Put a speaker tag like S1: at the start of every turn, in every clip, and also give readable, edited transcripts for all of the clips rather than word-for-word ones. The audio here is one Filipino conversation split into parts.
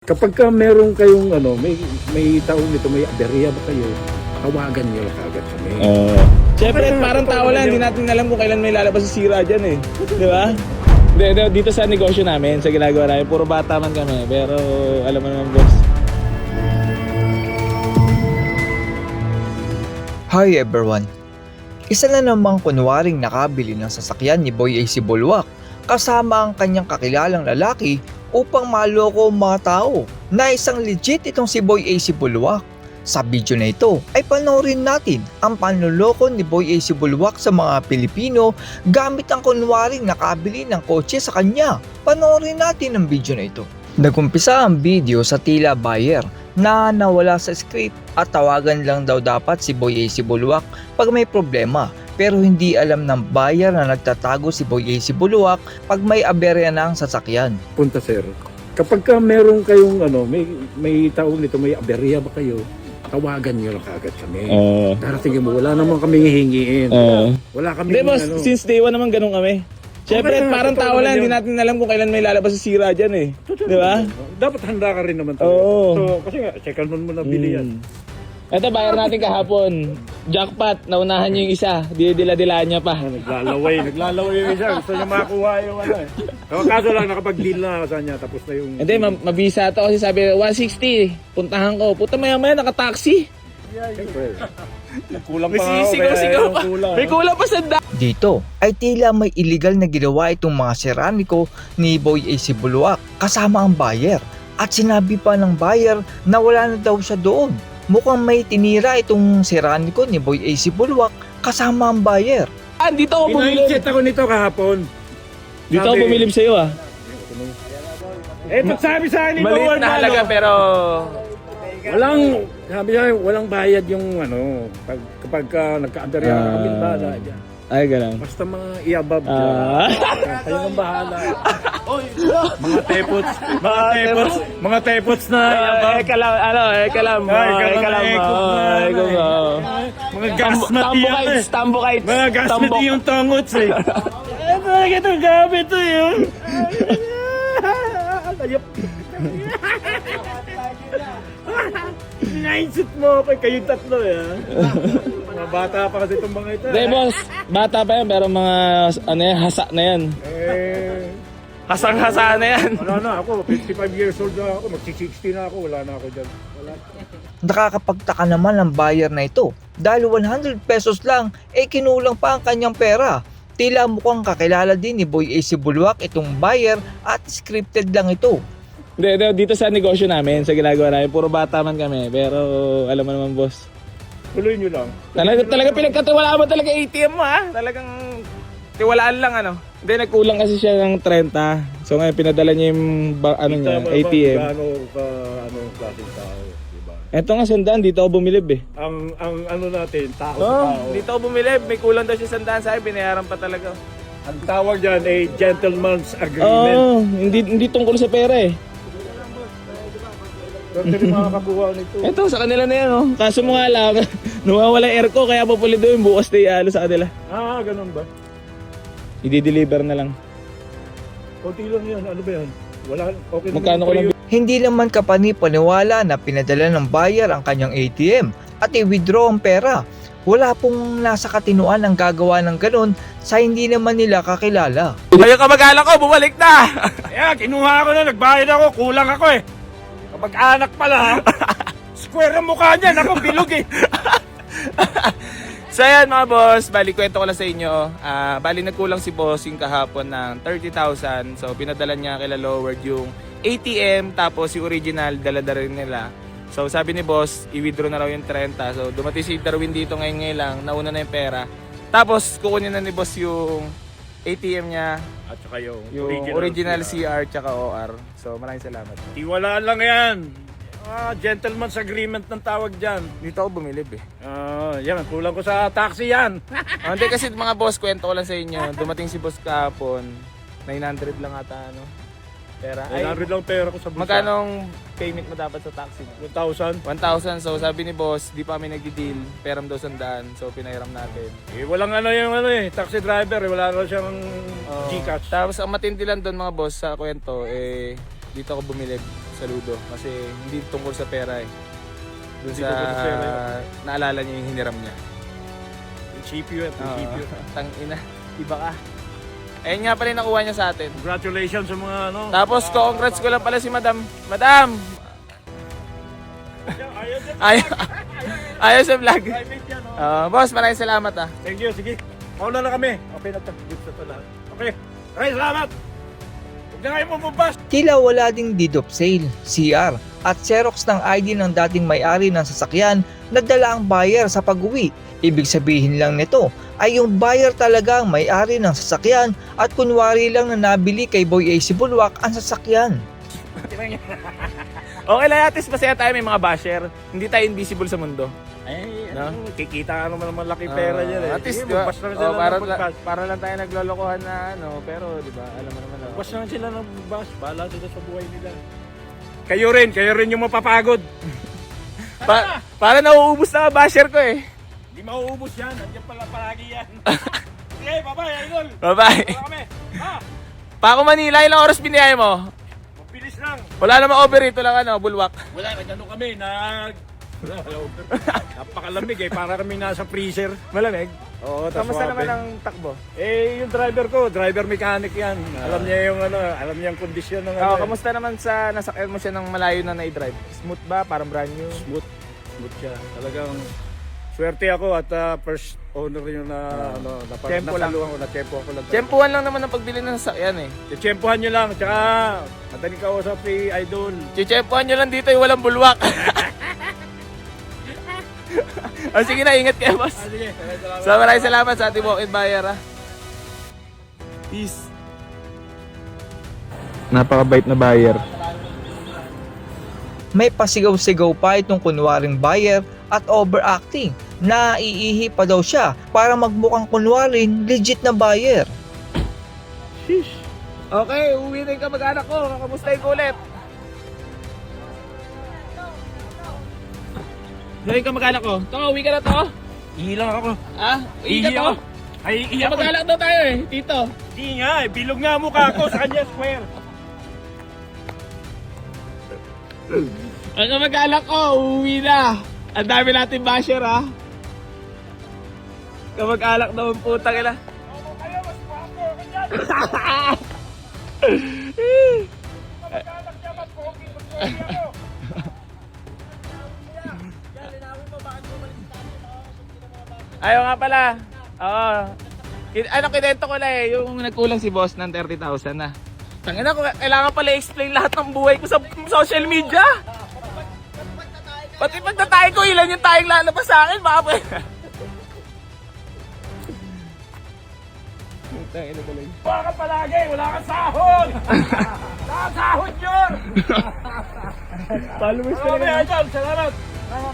S1: Kapag ka meron kayong may taong nito, may aberya ba kayo, tawagan niyo lang agad kami.
S2: Siyempre, parang tao lang, hindi natin alam kung kailan may lalabas si sira dyan eh. Di ba? Dito sa negosyo namin, sa ginagawa namin, puro bata man kami. Pero alam mo naman, boss.
S3: Hi everyone! Isa na namang kunwaring nakabili ng sasakyan ni Boy AC Bulwak kasama ang kanyang kakilalang lalaki upang maloko ang mga tao na isang legit itong si Boy AC Bulwak. Sa video na ito ay panoorin natin ang panloloko ni Boy AC Bulwak sa mga Pilipino gamit ang kunwaring nakabili ng kotse sa kanya. Panoorin natin ang video na ito. Nagumpisa ang video sa tila buyer na nawala sa script at tawagan lang daw dapat si Boy AC Bulwak pag may problema, pero hindi alam ng buyer na nagtatago si Boy AC Bulwak pag may aberya ng sasakyan.
S1: Punta sir, kapag ka meron kayong may taong nito, may aberya ba kayo, tawagan niyo lang agad kami. Darating mo, wala naman kami hihingiin. Wala kami.
S2: Hindi boss, since day one naman ganun kami. Siyempre, parang tao lang, hindi natin alam kung kailan may lalabas si sira dyan eh. Di ba?
S1: Dapat handa ka rin naman talaga.
S2: Oo.
S1: So, kasi nga, second mo na bili yan.
S2: Ito, bayar natin kahapon. Jackpot, naunahan niyo yung isa. Dila-dilaan niya pa.
S1: Naglalaway yung isa. Gusto niya makakuha yung kaso lang, nakapag-deal na sa niya, tapos na yung...
S2: Hindi, mabisa to kasi sabi, 160, puntahan ko. Puta maya-maya, naka-taxi.
S1: Siyempre. Kulang
S2: May
S1: pa ako.
S2: sisigaw-sigaw pa. May kulang pa sa
S3: Dito ay tila may illegal na ginawa itong mga seraniko ni Boy AC Bulwak kasama ang buyer, at sinabi pa ng buyer na wala na daw siya doon. Mukhang may tinira itong seraniko ni Boy AC Bulwak kasama ang buyer.
S2: Dito ako bumilib.
S1: Pinainsit ako nito kahapon.
S2: Dito ako bumilib sa'yo ah.
S1: Pagsabi sa akin ni
S2: Maliit na halaga pero...
S1: walang bayad yung kapag nagka-aberya ka, kami bahala dyan.
S2: Ay, ganun.
S1: Basta mga i-above dyan. Kayo nang bahala. Mga tepots na i-above.
S2: Ekalam.
S1: Mga gasmati yan eh.
S2: Tambukites.
S1: Mga gasmati yung tongots eh. Bakit itong gamit to yun? Nainsit mo ako, kayong tatlo eh. Mga bata pa kasi itong mga ito.
S2: Hindi boss, bata pa yan pero mga hasa na yan. Hasang-hasa na yan.
S1: Wala na ako, 55 years old na ako, magsi-60 na ako, wala na ako dyan.
S3: Nakakapagtaka naman ang buyer na ito dahil 100 pesos lang kinulang pa ang kanyang pera. Tila mukhang kakilala din ni Boy AC Bulwak itong buyer at scripted lang ito.
S2: Hindi, dito sa negosyo namin, sa ginagawa namin, puro bata man kami. Pero alam mo naman boss.
S1: Tuloy nyo lang.
S2: Talaga pinagkatiwalaan mo talaga ATM mo ha. Talagang tiwalaan lang ano. Hindi, nagkulang kasi siya ng 30. So ngayon pinadala niya yung ATM.
S1: Anong klaseng tao, diba?
S2: Eto nga sandaan, dito ako bumilib eh.
S1: Ang natin, tao sa tao.
S2: Dito ako bumilib. May kulang daw siya sandaan sa akin, binayaran pa talaga.
S1: Ang tawag dyan ay gentleman's agreement.
S2: Hindi tungkol sa pera eh.
S1: Pero yung mga kabuha nito.
S2: Eto, sa kanila na yan oh. Kaso mo nga lang, nawawala airco kaya papulido yung bukas na ialo sa kanila.
S1: Ganun ba?
S2: I-deliver na lang.
S1: Kunti lang yan, ano ba yan? Wala, okay
S2: Magkano ko lang
S3: Hindi naman kapani-paniwala na pinadala ng buyer ang kanyang ATM at i-withdraw ang pera. Wala pong nasa katinuan ang gagawa ng ganun sa hindi naman nila kakilala.
S2: Ayaw ka mag-alak ko, bumalik na!
S1: Kinuha ako na, nagbayad ako, kulang ako eh. Kapag anak pala ha, square ang mukha niyan, ako bilog eh.
S2: So yan mga boss, bali kwento ko lang sa inyo. Bali nagkulang si bossing kahapon ng 30,000. So pinadala niya kay Loward yung ATM, tapos yung original dala-dala rin nila. So sabi ni boss, i-withdraw na raw yung 30. So dumating si Darwin dito ngayon lang, nauna na yung pera. Tapos kukunin na ni boss yung ATM niya,
S1: At saka yung
S2: original CR tsaka OR. So maraming salamat.
S1: Tiwalaan lang yan. Gentleman's agreement ng tawag dyan.
S2: Dito ako bumilib eh.
S1: Yan, kulang ko sa taxi yan.
S2: Hindi kasi mga boss, kwento ko lang sa inyo. Dumating si boss kahapon, 900 lang ata pera.
S1: 900 lang pera ko sa bulsa.
S2: Magkano payment mo dapat sa taxi mo?
S1: 1,000.
S2: 1,000. So sabi ni boss, di pa kami nagdi-deal. Peram daw 100. So pinairam natin.
S1: Walang taxi driver, wala na siyang Gcash.
S2: Tapos ang matindi lang doon mga boss sa kwento, dito ako bumilib. saludo kasi hindi tungkol sa pera eh. Doon
S1: Hindi
S2: sa
S1: tungkol sa pera
S2: naalala niya yung hiniram niya.
S1: Prinsipyo yan, prinsipyo.
S2: Tangina, iba ka. Ayun nga pala yung nakuha niya sa atin.
S1: Congratulations sa mga ano.
S2: Tapos congrats ko lang pala si Madam. Madam! Ayaw sa vlog.
S1: Private yan, oh.
S2: Boss, maraming salamat ah.
S1: Thank you, sige. Mauna na kami. Okay na good sa lahat. Okay. Maraming salamat. Huwag na kayo mabubas.
S3: Tila wala ding deed of sale, CR at Xerox ng ID ng dating may-ari ng sasakyan na dala ang buyer sa pag-uwi. Ibig sabihin lang nito ay yung buyer talaga ang may-ari ng sasakyan at kunwari lang na nabili kay Boy AC Bulwak ang sasakyan.
S2: Okay lang, at least masaya tayo, may mga basher. Hindi tayo invisible sa mundo.
S1: Ay,
S2: No?
S1: kikita ka naman malaki pera dyan eh.
S2: At least,
S1: Sige, magbas lang sila ng magbas.
S2: para lang tayo naglolokohan na ano, pero di ba, alam mo naman.
S1: Magbas lang sila ng magbas. Bahala sila sa buhay nila. Kayo rin yung mapapagod.
S2: Para nauubos na ang basher ko eh.
S1: Hindi mauubos yan. Nandiyan pala palagi yan. Sige, bye-bye, idol.
S2: Bye-bye.
S1: Wala kami. Ha?
S2: Pako Manila, ilang oras biniyay mo?
S1: Mabilis lang.
S2: Wala namang overito lang ano, bulwak.
S1: Wala, nagano kami. Wala, over. Napakalamig eh. Para kami nasa freezer.
S2: Malamig.
S1: Oo, tas
S2: Kamusta
S1: swabe.
S2: naman ang takbo?
S1: Yung driver ko, driver mechanic yan. Alam niya yung alam niya yung kondisyon ng
S2: Kamusta naman sa nasakyan mo siya ng malayo na na-drive? Smooth ba? Parang brand new?
S1: Smooth siya. Talagang swerte ako at first owner yun na
S2: Tempo lang.
S1: nasaluhan ko na tempo ako lang.
S2: Tsempuhan lang naman ang pagbili ng sasakyan eh.
S1: Tsempohan nyo lang. Tsaka madaling kausap si Idol.
S2: Tsempuhan nyo lang dito yung walang bulwak. Sige na, ingat kayo boss.
S1: Sige.
S2: So maraming salamat sa ating walk-in buyer ha. Peace. Napakabait na buyer.
S3: May pasigaw-sigaw pa itong kunwaring buyer at overacting na iihi pa daw siya para magmukhang kunwaring legit na buyer.
S2: Sheesh. Okay, uwi na yung kamag-anak ko. Kamustahin ko ulit. Dali yung kamag-anak ko. To, uwi ka na to.
S1: Ihi lang ako.
S2: Ah, uwi ka
S1: Ihi
S2: to.
S1: ako. Ay, ihi ako.
S2: Kamag-anak daw tayo eh, tito.
S1: Hindi nga eh. Bilog nga mukha ko sa kanya square.
S2: Ang kamag-anak ko, uwi na. Ang dami natin basher ha. Kamag-anak daw ang putang ina.
S1: Ako kayo, mas guwapo ako dyan. Kamag-anak niya, mas pogi ako.
S2: Ayaw nga pala. Oo. Kinento ko lang eh, yung nagkulang si boss ng 30,000 na. Tangina ko, kailangan pala i-explain lahat ng buhay ko sa social media. Pati pagtatay ko, ilan yung tayong lalabas sa akin, baka pa. Tangina talaga.
S1: Wala ka palagi, wala kang sahod! Wala kang sahod yun!
S2: Followers
S1: Salamat,
S2: talaga.
S1: Idol, salamat!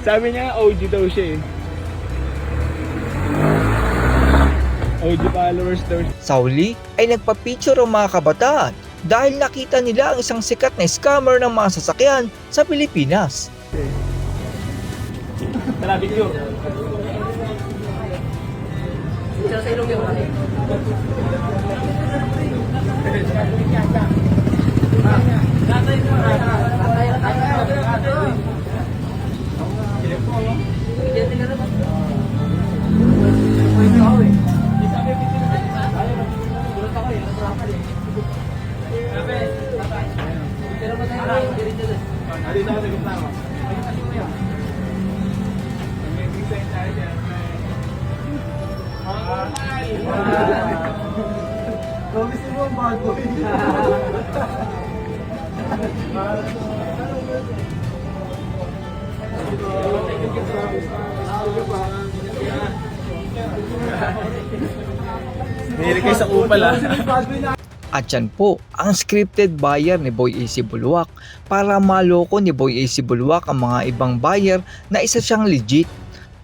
S2: Sabi niya, OG daw siya eh. OG followers daw siya.
S3: Sa huli ay nagpa-picture ang mga kabataan dahil nakita nila ang isang sikat na scammer ng mga sasakyan sa Pilipinas.
S2: Tara, video. Mahilig kayo sa upal ah.
S3: At yan po ang scripted buyer ni Boy AC Bulwak para maloko ni Boy AC Bulwak ang mga ibang buyer na isa siyang legit.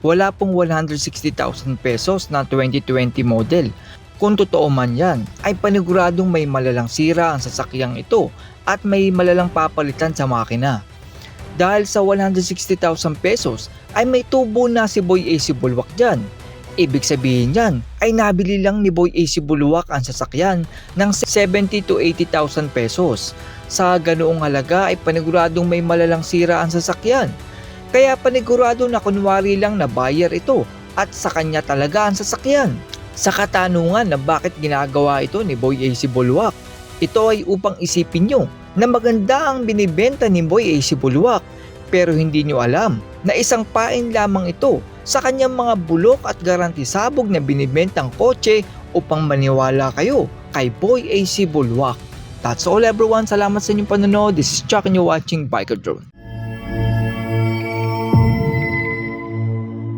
S3: Wala pong 160,000 pesos na 2020 model. Kung totoo man yan, ay paniguradong may malalang sira ang sasakyang ito at may malalang papalitan sa makina. Dahil sa 160,000 pesos ay may tubo na si Boy AC Bulwak dyan. Ibig sabihin yan ay nabili lang ni Boy AC Bulwak ang sasakyan ng 70 to 80,000 pesos. Sa ganoong halaga ay paniguradong may malalang sira ang sasakyan. Kaya panigurado na kunwari lang na buyer ito at sa kanya talaga ang sasakyan. Sa katanungan na bakit ginagawa ito ni Boy AC Bulwak, ito ay upang isipin nyo na maganda ang binibenta ni Boy AC Bulwak pero hindi nyo alam na isang pain lamang ito sa kanyang mga bulok at garantisabog na binibentang kotse upang maniwala kayo kay Boy AC Bulwak. That's all everyone. Salamat sa inyong panonood. This is Chuck and you're watching Biker Drone.